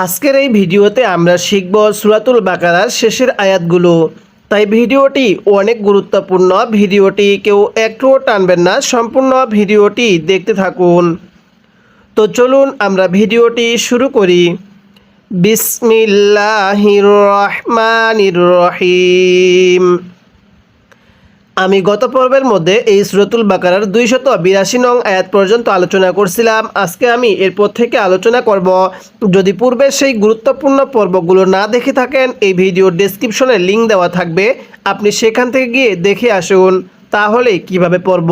আজকের এই ভিডিওতে আমরা শিখব সূরাতুল বাকারার শেষের আয়াতগুলো। তাই ভিডিওটি অনেক গুরুত্বপূর্ণ। ভিডিওটি কেউ একটুও টানবেন না, সম্পূর্ণ ভিডিওটি দেখতে থাকুন। তো চলুন আমরা ভিডিওটি শুরু করি। বিসমিল্লাহির রহমানির রহিম। আমি গত পর্বের মধ্যে এই সূরাতুল বাকারার 282 নং আয়াত পর্যন্ত আলোচনা করছিলাম। আজকে আমি এরপর থেকে আলোচনা করব। যদি পূর্বের সেই গুরুত্বপূর্ণ পর্বগুলো না দেখে থাকেন, এই ভিডিওর ডেসক্রিপশনে লিঙ্ক দেওয়া থাকবে, আপনি সেখান থেকে গিয়ে দেখে আসুন। তাহলে কিভাবে পড়ব?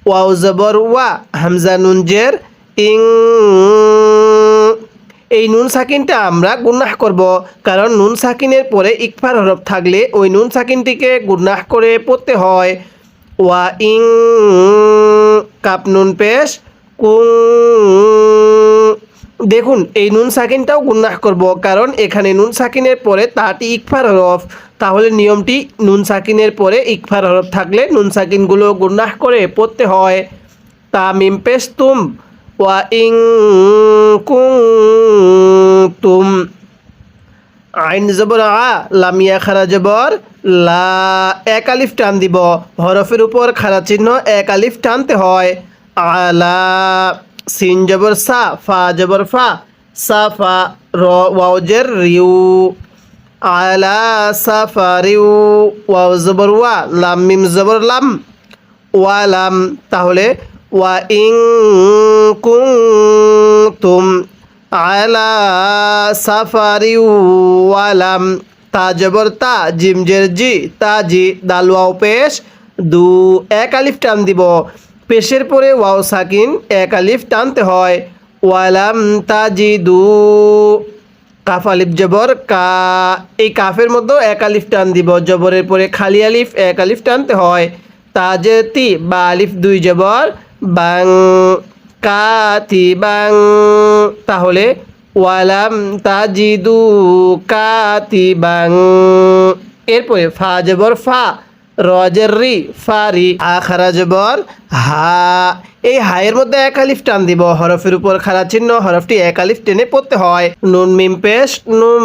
ওয়াও জবর ওয়া, হামজা নুন জের ইং। এই নুন সাকিনটা আমরা গুনাহ করব, কারণ নুন সাকিনের পরে ইকফার হরফ থাকলে ওই নুন সাকিনটিকে গুনাহ করে পড়তে হয়। ওয়া ইং, কাপ নুন পেশ কুং। দেখুন, এই নুন সাকিনটাও গুনাহ করব, কারণ এখানে নুন সাকিনের পরে তাটি ইকফার হরফ। তাহলে নিয়মটি নুন সাকিনের পরে ইকফার হরফ থাকলে নুন সাকিনগুলো গুনাহ করে পড়তে হয়। তা মিম পেশ তুম, ওয়া ইং কুনতুম। আইন জবর আ, লামিয়া খারা জবর লা, এক আলিফ টান দিব। হরফের উপর খারা চিহ্ন এক আলিফ টানতে হয়। আলা, সিন জবর সা, ফা জবর ফা, সাফা, র ওয়াও জের রিউ। আলা সাফারিউ, ওয়াও জবর ওয়া, লাম মিম জবর লাম, ওয়ালাম। তাহলে ওয়া ইং কুনতুম আলা সাফারি ওয়ালাম। তা জবর তা, জিম জের জি, তাজি, দাল ওয়াও পেশ দু, এক আলিফ টান দিব। পেশের পরে ওয়াও সাকিন এক আলিফ টানতে হয়। ওয়ালাম তাজি দু, কাফ আলিফ জবর কা, এই কাফের মধ্যেও এক আলিফ টান দিব। জবরের পরে খালি আলিফ এক আলিফ টানতে হয়। তাজেতি, বা আলিফ দুই জবর বাং, কাতি বাং। তাহলে ওয়ালাম তাজিদু কাতি বাং। এরপরে ফা জবর ফা, রজের রি, ফারি, আখারা জবর হা, এই হায়ের মধ্যে এক আলিফ টান দিব। হরফের উপর খাড়া চিহ্ন, হরফটি এক আলিফ টেনে পড়তে হয়। নুন মিম পেশ নুম,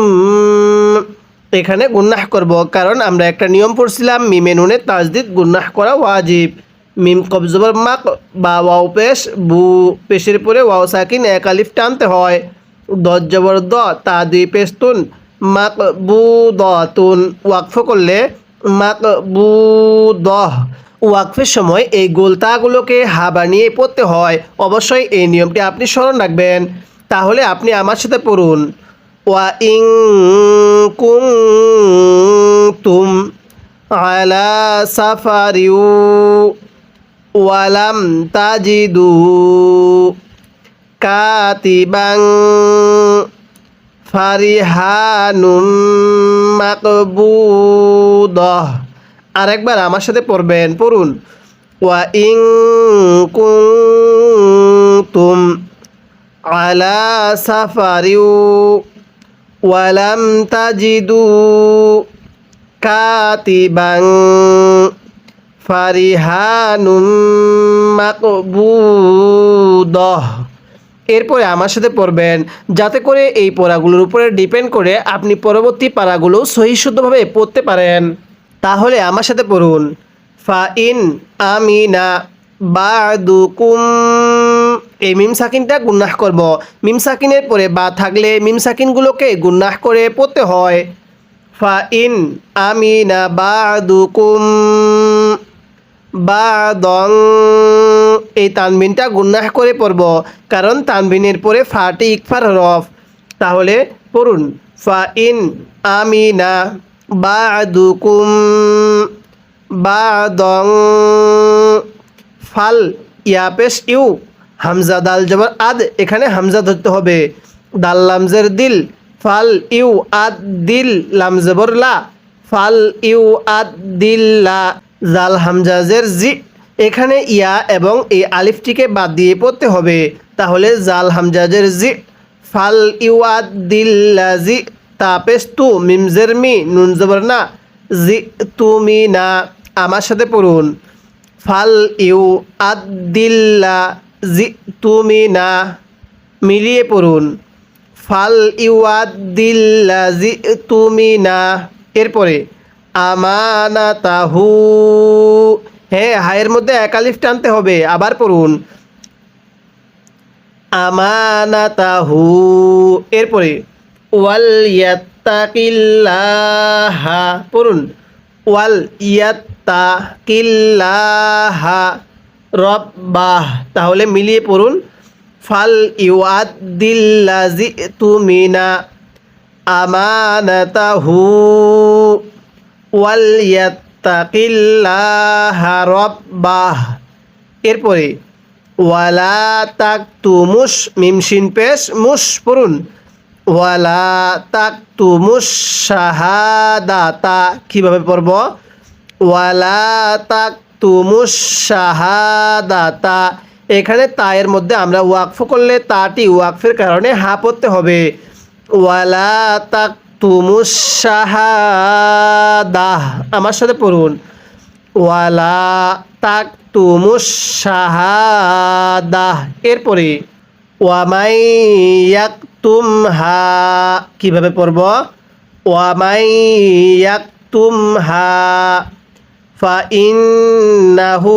এখানে গুনাহ করব, কারণ আমরা একটা নিয়ম পড়ছিলাম, মিমে নুনে তাজদিদ গুনাহ করা ওয়াজিব। মিম কব জবর মাক, বা ওয়াও পেশ বু, পেশের পরে ওয়াও সাকিন এক আলিফ টানতে হয়। দজ জবর দ, তা দুই পেশ তুন, মাক বু দ তুন। ওয়াকফ করলে মাক বু দহ। ওয়াকফের সময় এই গোলতাগুলোকে হা বানিয়ে পড়তে হয়। অবশ্যই এই নিয়মটি আপনি স্মরণ রাখবেন। তাহলে আপনি আমার সাথে পড়ুন। ওয়া ইং কুনতুম আলা সাফারিউ ওয়ালাম তাজিদু কাতিবাং ফারিহানুম মাকবুদহ। আরেকবার আমার সাথে পড়বেন, পড়ুন। ওয়া ইং কুনতুম আলা সাফারিউ ওয়ালাম তাজিদু কাতিবাং ফারিহানুম মাকবুদহ। এরপরে আমার সাথে পড়বেন, যাতে করে এই পড়াগুলোর উপরে ডিপেন্ড করে আপনি পরবর্তী পারাগুলো সহি শুদ্ধভাবে পড়তে পারেন। তাহলে আমার সাথে পড়ুন। ফা ইন আমিনা বাদুকুম, এই মিম সাকিনটা গুনাহ করব। মিম সাকিনের পরে বা থাকলে মিম সাকিনগুলোকে গুনাহ করে পড়তে হয়। ফা ইন আমিনা বাদুকুম বাদং, এই তানবিনটা গুনাহ করে পড়ব, কারণ তানবিনের পরে ফাটি ইকফার হরফ। তাহলে পড়ুন। ফা ইন আমিনা বাদুকুম বাদং ফাল, ইয়া পেশ ইউ, হামজা দাল জবর আদ, এখানে হামজা ধরতে হবে। দাল লামজের দিল, ফাল ইউ আদ দিল, লাম জবর লা, ফাল ইউ আদ দিল্লা। জাল হামজাজের জি, এখানে ইয়া এবং এই আলিফটিকে বাদ দিয়ে পড়তে হবে। তাহলে জাল হামজাজের জি, ফাল ইউ আদ দিল্লা জি। তা পেশ তু, মিমজের মি, নুন জবর না, জি তুমি না। আমার সাথে পড়ুন। ফাল ইউ আদ দিল্লা জি তুমি না, মিলিয়ে পড়ুন। ফাল ইউয়াদ্দিল্লাজি তুমিনা, এরপরে আমানাতাহু, হ্যাঁ হায়ের মধ্যে এক আলিফ টানতে হবে, আবার পড়ুন আমানাতাহু, এরপরে ওয়াল ইয়াত্তাকিল্লাহা, পড়ুন ওয়াল ইয়াত্তাকিল্লাহা রব্বাহ, তাহলে মিলিয়ে পড়ুন ফাল ইউআদ্দিল্লাজি তুমিনা আমানাতাহু ওয়াল ইয়াত্তাকিল্লাহা রব্বাহ, এরপরে ওয়ালা তাকতুমুশ, মিম শিন পেশ মুশ, পড়ুন ওয়ালা তাকতুমুশ শাহাদাতা, কিভাবে পড়ব ওয়ালা তাকতুমুশ শাহাদাতা, এখানে তায়ের মধ্যে আমরা ওয়াকফ করলে তাটি ওয়াকফের কারণে হা পড়তে হবে, ওয়ালা তাকতুমুশ শাহাদাহ, আমার সাথে পড়ুন ওয়ালা তাকতুমুশ শাহাদাহ, এরপরে ওয়ামাই ইয়াকতুমহা, কিভাবে পড়ব ওয়ামাই ইয়াকতুমহা ফাইন্নাহু,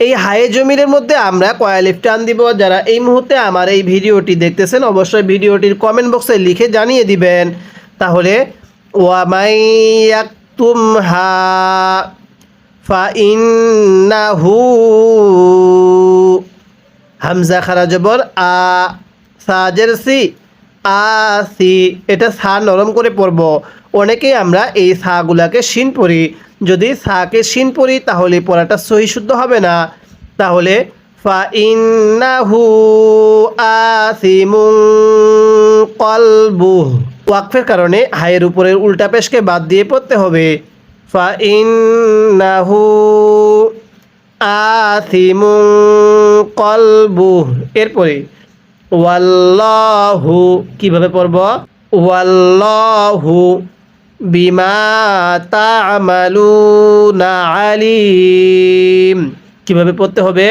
এই হায়ে জমিরের মধ্যে আমরা কয় আলিফ টান দিব? যারা এই মুহূর্তে আমার এই ভিডিওটি দেখতেছেন অবশ্যই ভিডিওটির কমেন্ট বক্সে লিখে জানিয়ে দিবেন। তাহলে ওয়ামাই ইয়াকতুমহা ফাইন্নাহু, হামজা খারা জবর আ, সাজের সি, আসি, এটা সা নরম করে পড়ব। অনেকেই আমরা এই সাগুলাকে শিন পড়ি, যদি সাকে শিন পড়ি তাহলে পড়াটা সহি শুদ্ধ হবে না। তাহলে ফাইন্নাহু আসিমুন কলবুহু, ওয়াকফের কারণে হায়ের উপরের উল্টা পেশকে বাদ দিয়ে পড়তে হবে ফাইন্নাহু আসিমুন কলবুহু, এরপরে ওয়াল্লাহু, কিভাবে পড়ব ওয়াল্লাহু বিমা তা'মালুনা আলিম, কিভাবে পড়তে হবে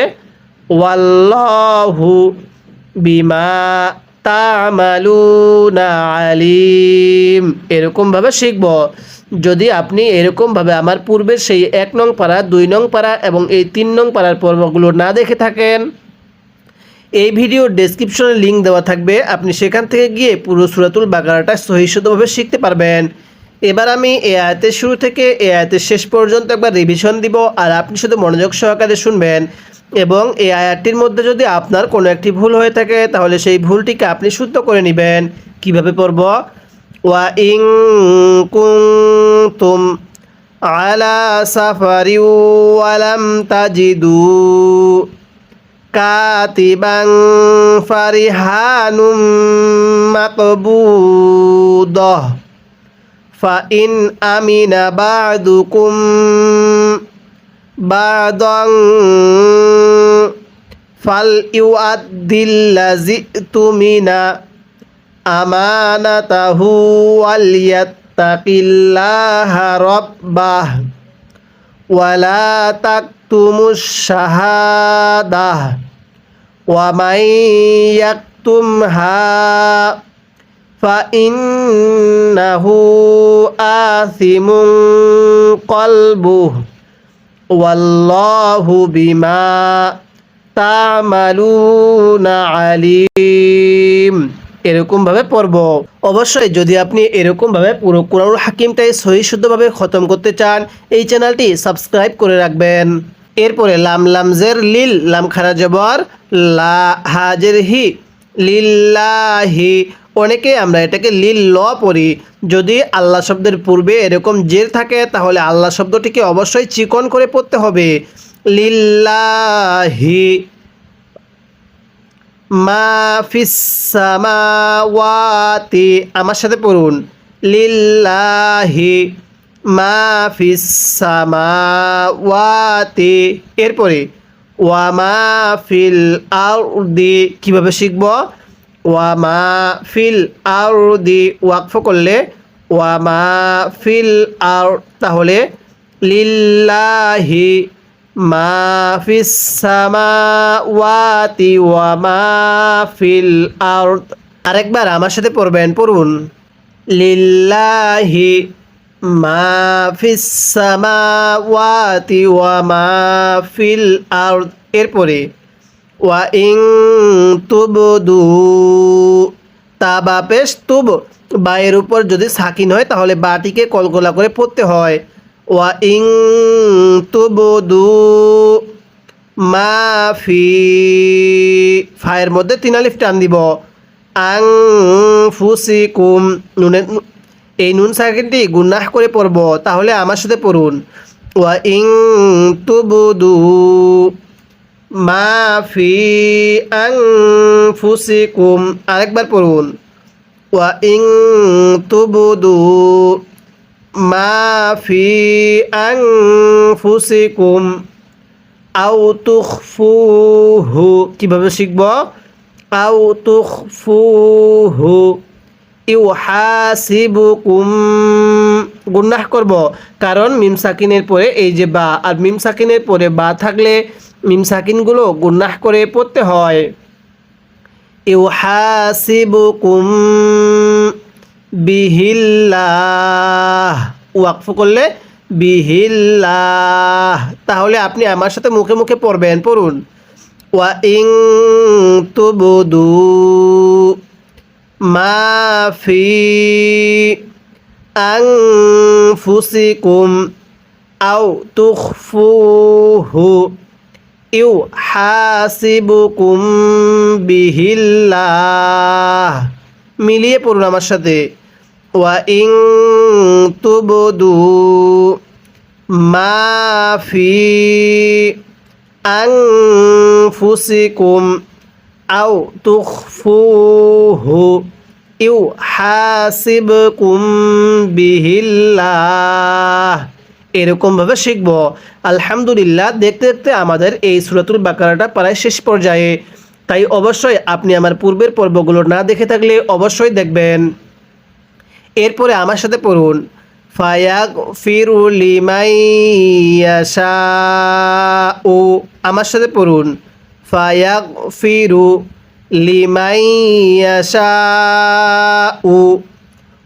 ওয়াল্লাহু বিমা তা'মালুনা আলিম, এরকমভাবে শিখব। যদি আপনি এরকমভাবে আমার পূর্বের সেই 1 নং পারা, 2 নং পারা এবং এই 3 নং পারার পর্বগুলো না দেখে থাকেন, এই ভিডিওর ডেসক্রিপশনে লিঙ্ক দেওয়া থাকবে, আপনি সেখান থেকে গিয়ে পুরো সূরাতুল বাকারাটা সহি শুদ্ধভাবে শিখতে পারবেন। এবার আমি এই আয়াতের শুরু থেকে এই আয়াতের শেষ পর্যন্ত একবার রিভিশন দিব, আর আপনি শুধু মনোযোগ সহকারে শুনবেন। এবং এই আয়াতটির মধ্যে যদি আপনার কোনো একটি ভুল হয়ে থাকে তাহলে সেই ভুলটিকে আপনি শুদ্ধ করে নেবেন। কিভাবে পড়ব ওয়া ইন কুনতুম আলা সাফারি ওয়া লাম তাজিদু কাতিবান ফারিহানুম মাকবুদাহ ফাইন আমিনা বা'দুকুম বা'দান ফাল ইউআদ্দিল্লাজি তুমিনা আমানাতাহু ওয়াল ইয়াত্তাকিল্লাহা রব্বাহ ওয়ালা তাকতুমুশ শাহাদাহ ওয়ামান ইয়াকতুমহা ফাইন্নাহু আসিমুন কলবুহু ওয়াল্লাহু বিমা তা'মালুনা আলিম, এরকমভাবে পড়ব। অবশ্যই যদি আপনি এরকমভাবে পুরো কুরআনুল হাকিমটাই সহি শুদ্ধভাবে খতম করতে চান এই চ্যানেলটি সাবস্ক্রাইব করে রাখবেন। এরপরে লাম লামজের লিল, লাম খারা জবর লা, হাজের হি, লিল্লাহি, অনেকে আমরা এটাকে লিল ল পড়ি। যদি আল্লাহ শব্দের পূর্বে এরকম জের থাকে তাহলে আল্লাহ শব্দটিকে অবশ্যই চিকন করে পড়তে হবে লিল্লাহি। মা ফিস সামাওয়াতি, আমার সাথে পড়ুন লিল্লাহি মা ফিস সামাওয়াতি, এরপরে ওয়া মা ফিল আরদি, কিভাবে শিখব ওয়া মা ফিল আরদি, ওয়াকফ করলে ওয়া মা ফিল আর, তাহলে লিল্লাহি মা ফিস সামাওয়াতি ওয়া মা ফিল আরদ আরেকবার আমার সাথে পড়বেন, পড়ুন। লিল্লাহি মা ফিস সামাওয়াতি ওয়া মা ফিল আরদ। এরপরে ওয়া ইন তুবদু, তা বা পেশ তুব, বা এর উপর যদি সাকিন হয় তাহলে বাটিকে কলকলা করে পড়তে হয়। ওয়া ইন তুবদু মা ফি, ফায়ের মধ্যে 3 আলিফ টান দিব। আং ফুসিকুম, এই নুন সাকিনটি গুনাহ করে পড়ব, তাহলে আমার সাথে পড়ুন। ওয়া ইন তুবদু মা ফি আনফুসিকুম। আরেকবার পড়ুন। ওয়া ইন তুবদু মা ফি আনফুসিকুম আও তুখফুহু, কিভাবে শিখব? আও তুখফুহু ইউহাসিবুকুম, গুনাহ করব, কারণ মিম সাকিনের পরে এই যে বা, আর মিম সাকিনের পরে বা থাকলে মিম সাকিনগুলো গুনাহ করে পড়তে হয়। ইউহাসিবুকুম বিহিল্লাহ, ওয়াকফ করলে বিহিল্লাহ। তাহলে আপনি আমার সাথে মুখে মুখে পড়বেন, পড়ুন। ওয়া ইন তুবদু মা ফি আনফুসিকুম আও তুখফুহু ইউহাসিবুকুম বিহিল্লাহ। মিলিয়ে পড়ুন আমার সাথে। ওয়া ইন তুবদু মা ফি আনফুসিকুম আও তুখফুহু ইউহাসিবকুম বিহিল্লাহ। এরকমভাবে শিখব। আলহামদুলিল্লাহ, দেখতে দেখতে আমাদের এই সূরাতুল বাকারাটা প্রায় শেষ পর্যায়ে। তাই অবশ্যই আপনি আমার পূর্বের পর্বগুলো না দেখে থাকলে অবশ্যই দেখবেন। এরপরে আমার সাথে পড়ুন। ফায়াগফিরু লিমান ইয়াশাউ, আমার সাথে পড়ুন। ফায়াগফিরু লিমান ইয়াশাউ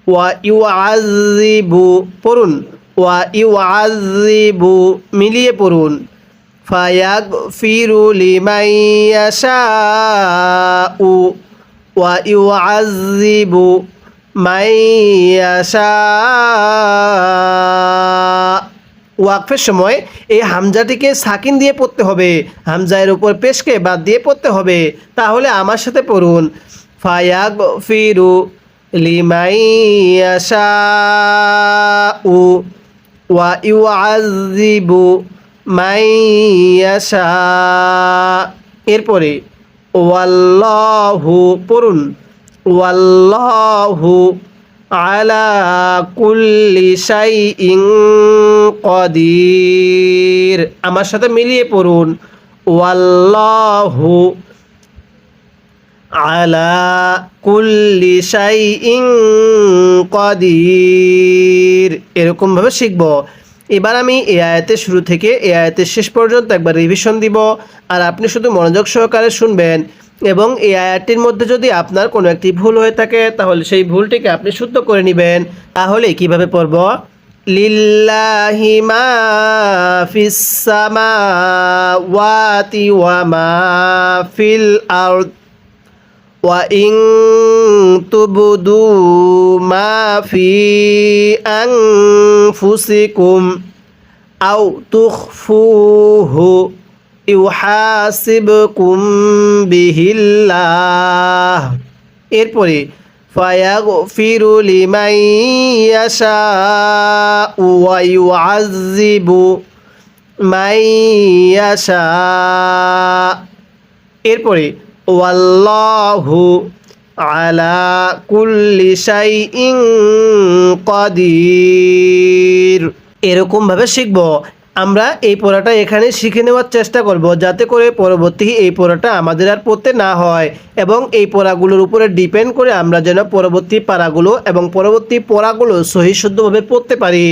ওয়া ইউআযিবু, পড়ুন। ওয়া ইউআযিবু, মিলিয়ে পড়ুন। ফায়াগফিরু লিমান ইয়াশাউ ওয়া ইউআযিবু মান ইয়াশা। ওয়াকফের সময় এই হামজাটিকে সাকিন দিয়ে পড়তে হবে, হামজায়ের উপর পেশকে বাদ দিয়ে পড়তে হবে। তাহলে আমার সাথে পড়ুন। ফায়াগফিরু লিমান ইয়াশাউ ওয়া ইউআযিবু মান ইয়াশা। এরপরে ওয়াল্লাহু, পড়ুন। ওয়াল্লাহু আলা কুল্লি শাইইন কদির, আমার সাথে মিলিয়ে পড়ুন। ওয়াল্লাহু আলা কুল্লি শাইইন কদির। এরকমভাবে শিখব। এবার আমি এই আয়াতের শুরু থেকে এই আয়াতের শেষ পর্যন্ত একবার রিভিশন দিব, আর আপনি শুধু মনোযোগ সহকারে শুনবেন। এবং এই আয়াতটির মধ্যে যদি আপনার কোনো একটি ভুল হয়ে থাকে তাহলে সেই ভুলটিকে আপনি শুদ্ধ করে নেবেন। তাহলে কিভাবে পড়ব? লিল্লাহি মা ফিস সামাওয়াতি ওয়া মা ফিল আরদ ওয়া ইন তুবদু মা ফি আনফুসিকুম আও তুখফুহু ইউহাসিবকুম বিহিল্লাহ। এরপরে ফায়াগফিরু লিমান ইয়াশাউ ওয়া ইউআযিবু মান ইয়াশা। এরপরে ওয়াল্লাহু আলা কুল্লি শাইইন কদির। এরকমভাবে শিখব। আমরা এই পড়াটা এখানে শিখে নেওয়ার চেষ্টা করব, যাতে করে পরবর্তী এই পড়াটা আমাদের আর পড়তে না হয় এবং এই পড়াগুলোর উপরে ডিপেন্ড করে আমরা যেন পরবর্তী পারাগুলো এবং পরবর্তী পড়াগুলো সহি শুদ্ধভাবে পড়তে পারি।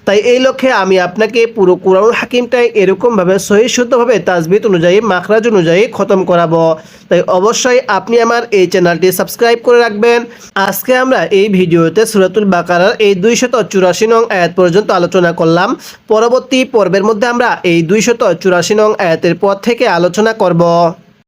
তাই এই লক্ষ্যে আমি আপনাকে পুরো কুরআনুল হাকিমটাই এরকমভাবে সহি শুদ্ধভাবে তাজবিদ অনুযায়ী মাখরাজ অনুযায়ী খতম করাবো। তাই অবশ্যই আপনি আমার এই চ্যানেলটি সাবস্ক্রাইব করে রাখবেন। আজকে আমরা এই ভিডিওতে সূরাতুল বাকারার এই 284 নং আয়াত পর্যন্ত আলোচনা করলাম। পরবর্তী পর্বের মধ্যে আমরা এই 284 নং আয়াতের পর থেকে আলোচনা করব।